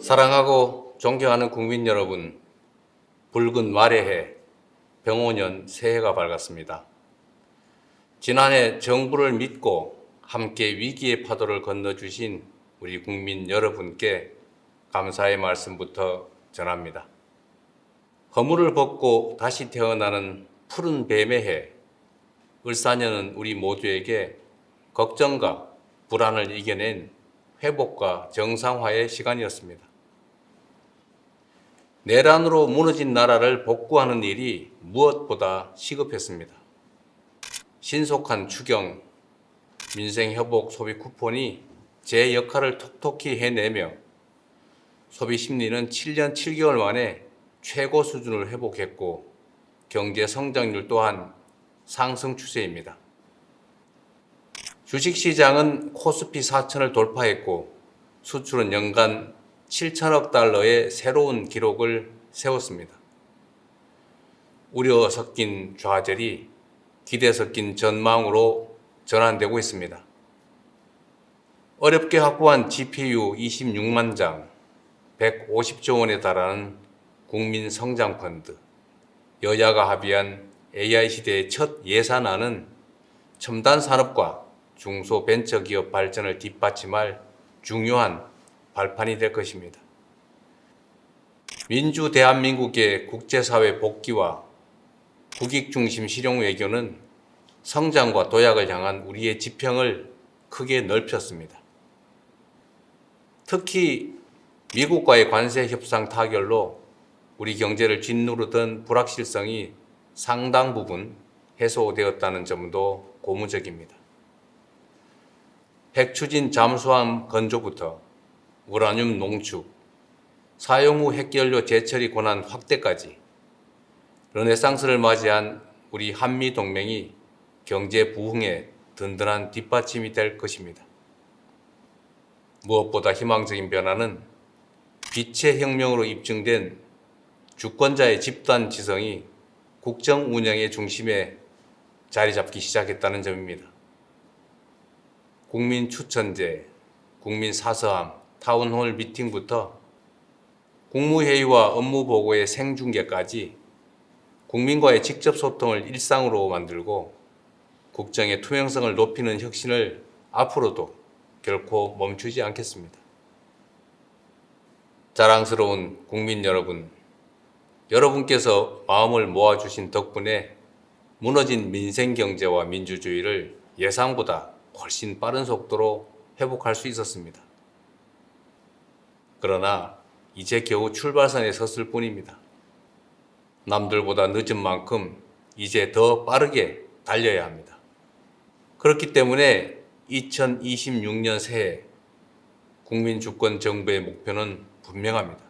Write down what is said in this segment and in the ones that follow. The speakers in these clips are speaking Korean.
사랑하고 존경하는 국민 여러분, 붉은 말의 해, 병오년 새해가 밝았습니다. 지난해 정부를 믿고 함께 위기의 파도를 건너주신 우리 국민 여러분께 감사의 말씀부터 전합니다. 허물을 벗고 다시 태어나는 푸른 뱀의 해, 을사년은 우리 모두에게 걱정과 불안을 이겨낸 회복과 정상화의 시간이었습니다. 내란으로 무너진 나라를 복구하는 일이 무엇보다 시급했습니다. 신속한 추경, 민생회복 소비 쿠폰이 제 역할을 톡톡히 해내며 소비 심리는 7년 7개월 만에 최고 수준을 회복했고 경제 성장률 또한 상승 추세입니다. 주식시장은 코스피 4천을 돌파했고 수출은 연간 7천억 달러의 새로운 기록을 세웠습니다. 우려 섞인 좌절이 기대 섞인 전망으로 전환되고 있습니다. 어렵게 확보한 GPU 26만 장, 150조 원에 달하는 국민성장펀드, 여야가 합의한 AI 시대의 첫 예산안은 첨단 산업과 중소벤처기업 발전을 뒷받침할 중요한 발판이 될 것입니다. 민주 대한민국의 국제사회 복귀와 국익 중심 실용 외교는 성장과 도약을 향한 우리의 지평을 크게 넓혔습니다. 특히 미국과의 관세 협상 타결로 우리 경제를 짓누르던 불확실성이 상당 부분 해소되었다는 점도 고무적입니다. 핵 추진 잠수함 건조부터 우라늄 농축, 사용 후 핵연료 재처리 권한 확대까지 르네상스를 맞이한 우리 한미 동맹이 경제 부흥에 든든한 뒷받침이 될 것입니다. 무엇보다 희망적인 변화는 빛의 혁명으로 입증된 주권자의 집단 지성이 국정 운영의 중심에 자리 잡기 시작했다는 점입니다. 국민 추천제, 국민 사서함, 타운홀 미팅부터 국무회의와 업무보고의 생중계까지 국민과의 직접 소통을 일상으로 만들고 국정의 투명성을 높이는 혁신을 앞으로도 결코 멈추지 않겠습니다. 자랑스러운 국민 여러분, 여러분께서 마음을 모아주신 덕분에 무너진 민생경제와 민주주의를 예상보다 훨씬 빠른 속도로 회복할 수 있었습니다. 그러나 이제 겨우 출발선에 섰을 뿐입니다. 남들보다 늦은 만큼 이제 더 빠르게 달려야 합니다. 그렇기 때문에 2026년 새해 국민주권 정부의 목표는 분명합니다.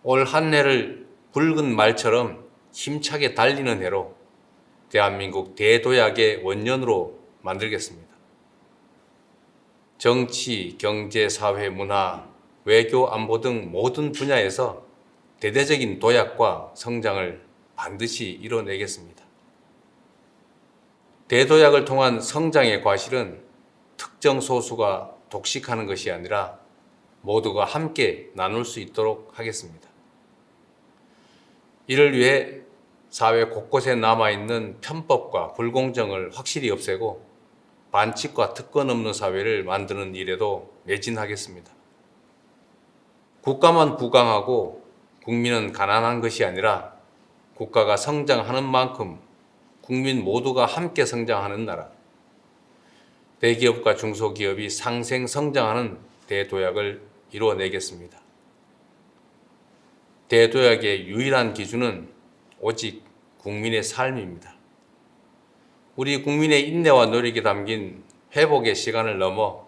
올 한 해를 붉은 말처럼 힘차게 달리는 해로 대한민국 대도약의 원년으로 만들겠습니다. 정치, 경제, 사회, 문화, 외교, 안보 등 모든 분야에서 대대적인 도약과 성장을 반드시 이뤄내겠습니다. 대도약을 통한 성장의 과실은 특정 소수가 독식하는 것이 아니라 모두가 함께 나눌 수 있도록 하겠습니다. 이를 위해 사회 곳곳에 남아있는 편법과 불공정을 확실히 없애고 반칙과 특권 없는 사회를 만드는 일에도 매진하겠습니다. 국가만 부강하고 국민은 가난한 것이 아니라 국가가 성장하는 만큼 국민 모두가 함께 성장하는 나라, 대기업과 중소기업이 상생 성장하는 대도약을 이루어내겠습니다. 대도약의 유일한 기준은 오직 국민의 삶입니다. 우리 국민의 인내와 노력이 담긴 회복의 시간을 넘어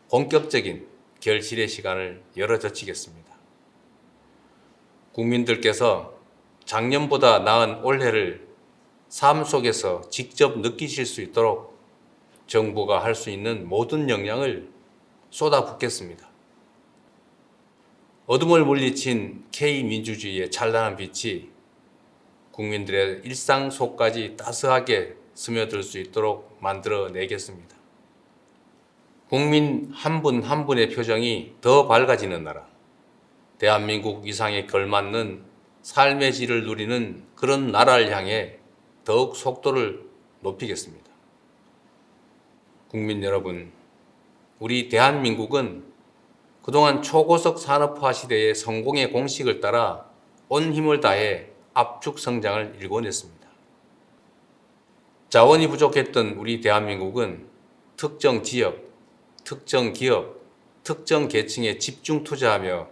본격적인 결실의 시간을 열어젖히겠습니다. 국민들께서 작년보다 나은 올해를 삶 속에서 직접 느끼실 수 있도록 정부가 할 수 있는 모든 역량을 쏟아붓겠습니다. 어둠을 물리친 K민주주의의 찬란한 빛이 국민들의 일상 속까지 따스하게 스며들 수 있도록 만들어내겠습니다. 국민 한 분 한 분의 표정이 더 밝아지는 나라, 대한민국 위상에 걸맞는 삶의 질을 누리는 그런 나라를 향해 더욱 속도를 높이겠습니다. 국민 여러분, 우리 대한민국은 그동안 초고속 산업화 시대의 성공의 공식을 따라 온 힘을 다해 압축 성장을 일궈냈습니다. 자원이 부족했던 우리 대한민국은 특정 지역, 특정 기업, 특정 계층에 집중 투자하며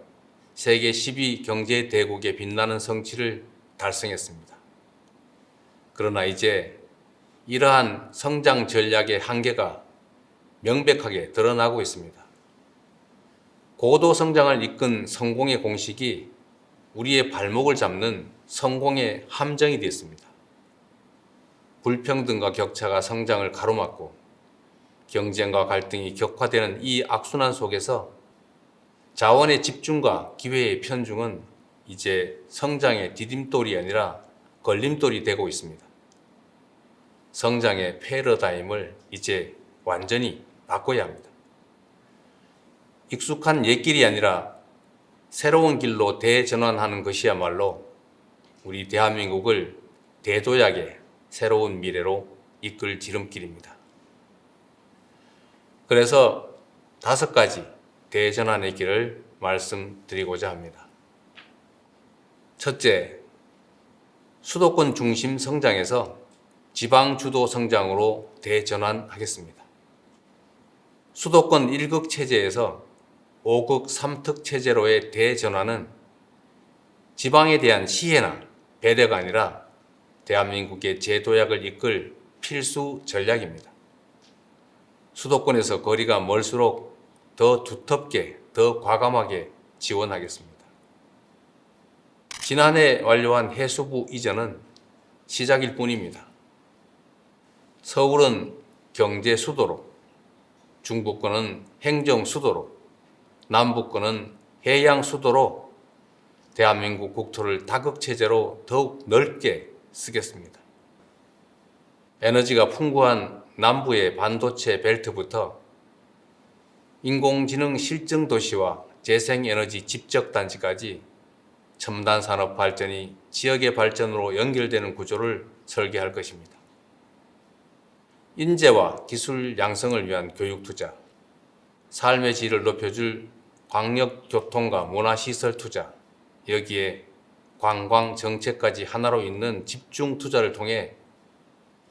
세계 10위 경제 대국의 빛나는 성취를 달성했습니다. 그러나 이제 이러한 성장 전략의 한계가 명백하게 드러나고 있습니다. 고도 성장을 이끈 성공의 공식이 우리의 발목을 잡는 성공의 함정이 되었습니다. 불평등과 격차가 성장을 가로막고 경쟁과 갈등이 격화되는 이 악순환 속에서 자원의 집중과 기회의 편중은 이제 성장의 디딤돌이 아니라 걸림돌이 되고 있습니다. 성장의 패러다임을 이제 완전히 바꿔야 합니다. 익숙한 옛길이 아니라 새로운 길로 대전환하는 것이야말로 우리 대한민국을 대도약의 새로운 미래로 이끌 지름길입니다. 그래서 5가지 대전환의 길을 말씀드리고자 합니다. 첫째, 수도권 중심 성장에서 지방 주도 성장으로 대전환하겠습니다. 수도권 1극 체제에서 5극 3특 체제로의 대전환은 지방에 대한 시혜나 배려가 아니라 대한민국의 재도약을 이끌 필수 전략입니다. 수도권에서 거리가 멀수록 더 두텁게, 더 과감하게 지원하겠습니다. 지난해 완료한 해수부 이전은 시작일 뿐입니다. 서울은 경제 수도로, 중부권은 행정 수도로, 남부권은 해양 수도로 대한민국 국토를 다극체제로 더욱 넓게 쓰겠습니다. 에너지가 풍부한 남부의 반도체 벨트부터 인공지능 실증 도시와 재생에너지 집적단지까지 첨단 산업 발전이 지역의 발전으로 연결되는 구조를 설계할 것입니다. 인재와 기술 양성을 위한 교육 투자, 삶의 질을 높여줄 광역교통과 문화시설 투자, 여기에 관광 정책까지 하나로 잇는 집중 투자를 통해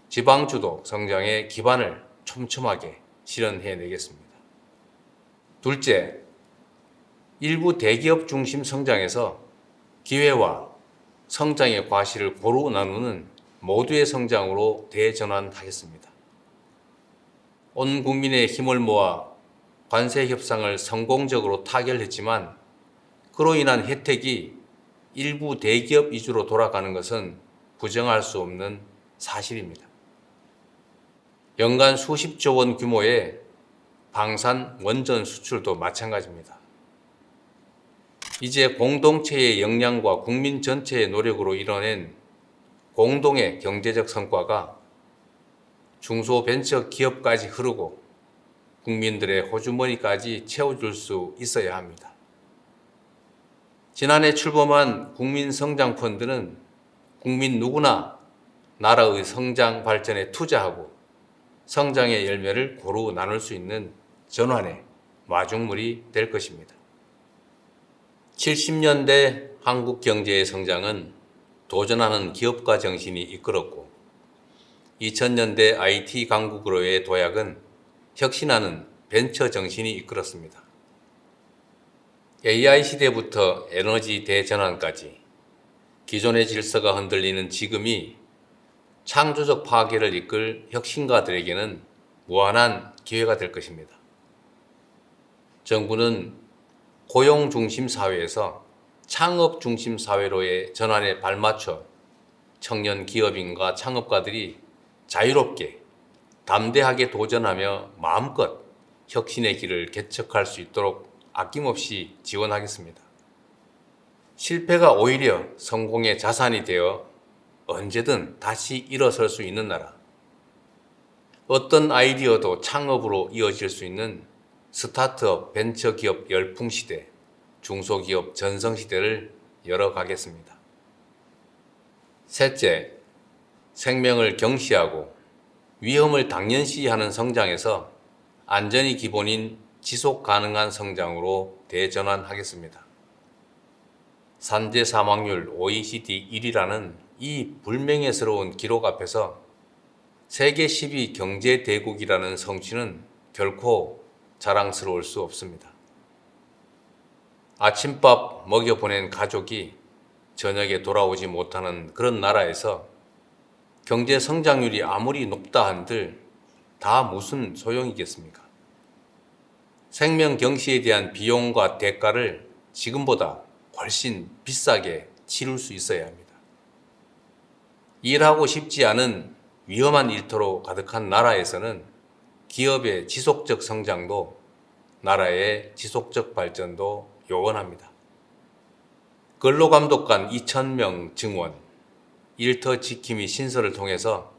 지방주도 성장의 기반을 촘촘하게 실현해내겠습니다. 둘째, 일부 대기업 중심 성장에서 기회와 성장의 과실을 고루 나누는 모두의 성장으로 대전환하겠습니다. 온 국민의 힘을 모아 관세 협상을 성공적으로 타결했지만 그로 인한 혜택이 일부 대기업 위주로 돌아가는 것은 부정할 수 없는 사실입니다. 연간 수십조 원 규모의 방산 원전 수출도 마찬가지입니다. 이제 공동체의 역량과 국민 전체의 노력으로 이뤄낸 공동의 경제적 성과가 중소벤처 기업까지 흐르고 국민들의 호주머니까지 채워줄 수 있어야 합니다. 지난해 출범한 국민성장펀드는 국민 누구나 나라의 성장 발전에 투자하고 성장의 열매를 고루 나눌 수 있는 전환의 마중물이 될 것입니다. 70년대 한국 경제의 성장은 도전하는 기업가 정신이 이끌었고 2000년대 IT 강국으로의 도약은 혁신하는 벤처 정신이 이끌었습니다. AI 시대부터 에너지 대전환까지 기존의 질서가 흔들리는 지금이 창조적 파괴를 이끌 혁신가들에게는 무한한 기회가 될 것입니다. 정부는 고용 중심 사회에서 창업 중심 사회로의 전환에 발맞춰 청년 기업인과 창업가들이 자유롭게 담대하게 도전하며 마음껏 혁신의 길을 개척할 수 있도록 아낌없이 지원하겠습니다. 실패가 오히려 성공의 자산이 되어 언제든 다시 일어설 수 있는 나라, 어떤 아이디어도 창업으로 이어질 수 있는 스타트업 벤처기업 열풍시대, 중소기업 전성시대를 열어가겠습니다. 셋째, 생명을 경시하고 위험을 당연시하는 성장에서 안전이 기본인 지속 가능한 성장으로 대전환하겠습니다. 산재 사망률 OECD 1위라는 이 불명예스러운 기록 앞에서 세계 10위 경제 대국이라는 성취는 결코 자랑스러울 수 없습니다. 아침밥 먹여보낸 가족이 저녁에 돌아오지 못하는 그런 나라에서 경제 성장률이 아무리 높다 한들 다 무슨 소용이겠습니까? 생명 경시에 대한 비용과 대가를 지금보다 훨씬 비싸게 치를 수 있어야 합니다. 일하고 싶지 않은 위험한 일터로 가득한 나라에서는 기업의 지속적 성장도 나라의 지속적 발전도 요원합니다. 근로감독관 2,000명 증원, 일터 지킴이 신설을 통해서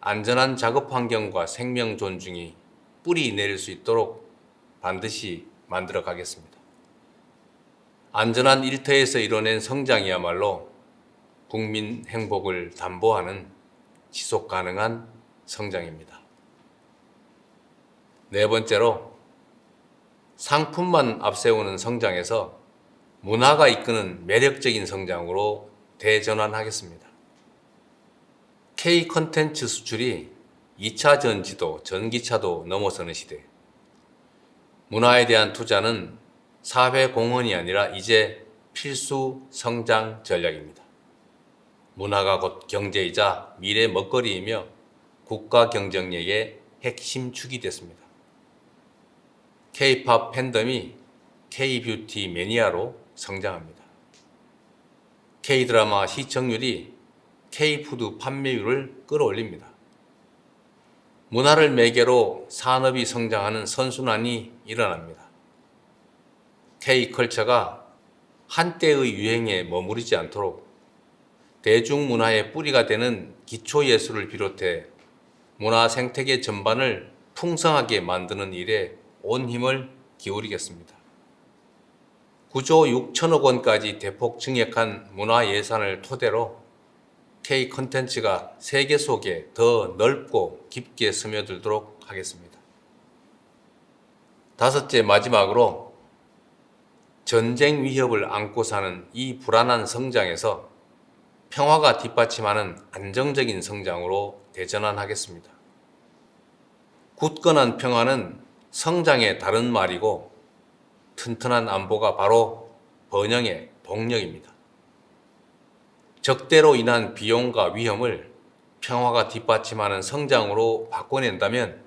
안전한 작업 환경과 생명 존중이 뿌리 내릴 수 있도록 반드시 만들어 가겠습니다. 안전한 일터에서 이뤄낸 성장이야말로 국민 행복을 담보하는 지속 가능한 성장입니다. 네 번째로, 상품만 앞세우는 성장에서 문화가 이끄는 매력적인 성장으로 대전환하겠습니다. K 콘텐츠 수출이 2차 전지도, 전기차도 넘어서는 시대. 문화에 대한 투자는 사회 공헌이 아니라 이제 필수 성장 전략입니다. 문화가 곧 경제이자 미래 먹거리이며 국가 경쟁력의 핵심 축이 됐습니다. K-팝 팬덤이 K-뷰티 매니아로 성장합니다. K-드라마 시청률이 K-푸드 판매율을 끌어올립니다. 문화를 매개로 산업이 성장하는 선순환이 일어납니다. K-컬처가 한때의 유행에 머무르지 않도록 대중문화의 뿌리가 되는 기초예술을 비롯해 문화 생태계 전반을 풍성하게 만드는 일에 온 힘을 기울이겠습니다. 9조 6천억 원까지 대폭 증액한 문화예산을 토대로 K 콘텐츠가 세계 속에 더 넓고 깊게 스며들도록 하겠습니다. 다섯째, 마지막으로 전쟁 위협을 안고 사는 이 불안한 성장에서 평화가 뒷받침하는 안정적인 성장으로 대전환하겠습니다. 굳건한 평화는 성장의 다른 말이고 튼튼한 안보가 바로 번영의 동력입니다. 적대로 인한 비용과 위험을 평화가 뒷받침하는 성장으로 바꿔낸다면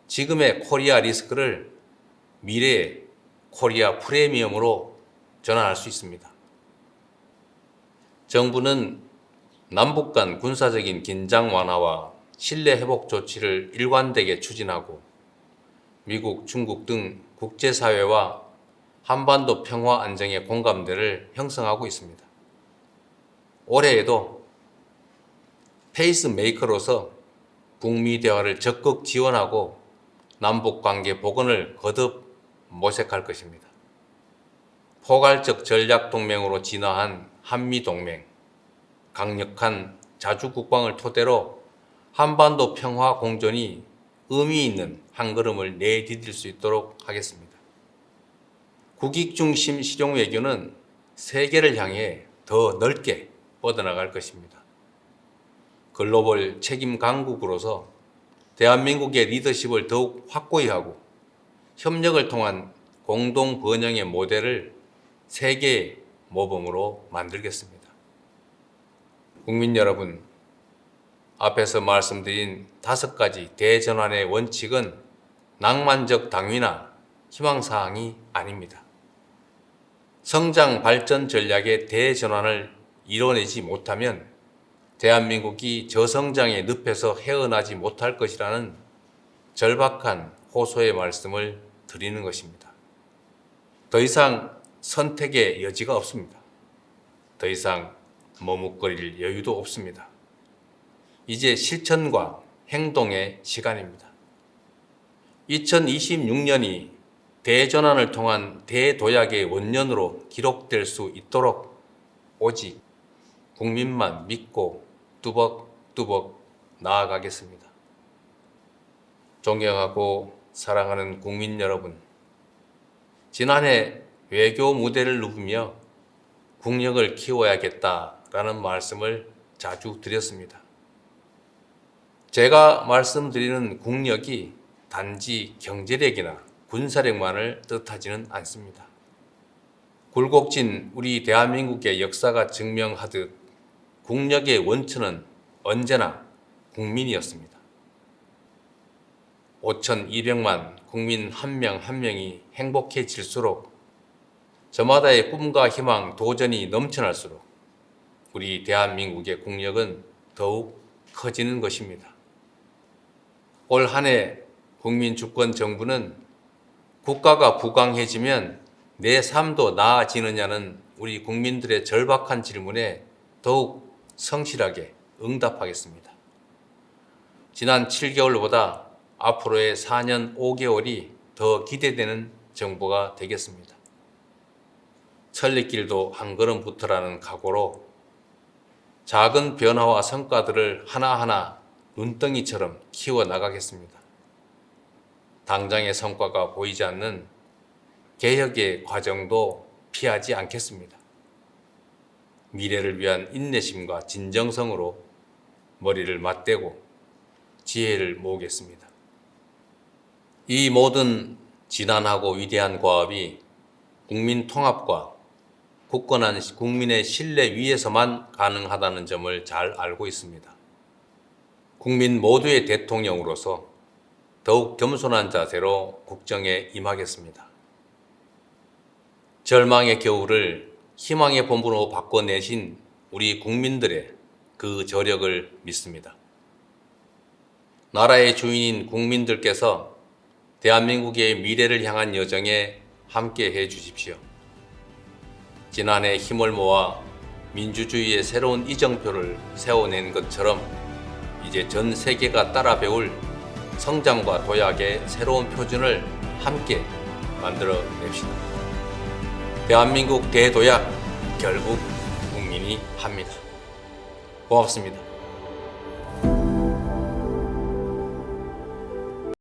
지금의 코리아 리스크를 미래의 코리아 프리미엄으로 전환할 수 있습니다. 정부는 남북 간 군사적인 긴장 완화와 신뢰 회복 조치를 일관되게 추진하고 미국, 중국 등 국제사회와 한반도 평화 안정의 공감대를 형성하고 있습니다. 올해에도 페이스메이커로서 북미 대화를 적극 지원하고 남북관계 복원을 거듭 모색할 것입니다. 포괄적 전략동맹으로 진화한 한미동맹, 강력한 자주국방을 토대로 한반도 평화 공존이 의미 있는 한 걸음을 내디딜 수 있도록 하겠습니다. 국익중심 실용외교는 세계를 향해 더 넓게 뻗어나갈 것입니다. 글로벌 책임 강국으로서 대한민국의 리더십을 더욱 확고히 하고 협력을 통한 공동 번영의 모델을 세계의 모범으로 만들겠습니다. 국민 여러분, 앞에서 말씀드린 5가지 대전환의 원칙은 낭만적 당위나 희망사항이 아닙니다. 성장 발전 전략의 대전환을 이뤄내지 못하면 대한민국이 저성장의 늪에서 헤어나지 못할 것이라는 절박한 호소의 말씀을 드리는 것입니다. 더 이상 선택의 여지가 없습니다. 더 이상 머뭇거릴 여유도 없습니다. 이제 실천과 행동의 시간입니다. 2026년이 대전환을 통한 대도약의 원년으로 기록될 수 있도록 오직 국민만 믿고 뚜벅뚜벅 나아가겠습니다. 존경하고 사랑하는 국민 여러분, 지난해 외교 무대를 누비며 국력을 키워야겠다라는 말씀을 자주 드렸습니다. 제가 말씀드리는 국력이 단지 경제력이나 군사력만을 뜻하지는 않습니다. 굴곡진 우리 대한민국의 역사가 증명하듯 국력의 원천은 언제나 국민이었습니다. 5,200만 국민 한 명 한 명이 행복해질수록 저마다의 꿈과 희망, 도전이 넘쳐날수록 우리 대한민국의 국력은 더욱 커지는 것입니다. 올 한 해 국민주권정부는 국가가 부강해지면 내 삶도 나아지느냐는 우리 국민들의 절박한 질문에 더욱 성실하게 응답하겠습니다. 지난 7개월보다 앞으로의 4년 5개월이 더 기대되는 정부가 되겠습니다. 천리길도 한 걸음부터라는 각오로 작은 변화와 성과들을 하나하나 눈덩이처럼 키워나가겠습니다. 당장의 성과가 보이지 않는 개혁의 과정도 피하지 않겠습니다. 미래를 위한 인내심과 진정성으로 머리를 맞대고 지혜를 모으겠습니다. 이 모든 지난하고 위대한 과업이 국민 통합과 굳건한 국민의 신뢰 위에서만 가능하다는 점을 잘 알고 있습니다. 국민 모두의 대통령으로서 더욱 겸손한 자세로 국정에 임하겠습니다. 절망의 겨울을 희망의 봄으로 바꿔내신 우리 국민들의 그 저력을 믿습니다. 나라의 주인인 국민들께서 대한민국의 미래를 향한 여정에 함께해 주십시오. 지난해 힘을 모아 민주주의의 새로운 이정표를 세워낸 것처럼 이제 전 세계가 따라 배울 성장과 도약의 새로운 표준을 함께 만들어 냅시다. 대한민국 대도약 결국 국민이 합니다. 고맙습니다.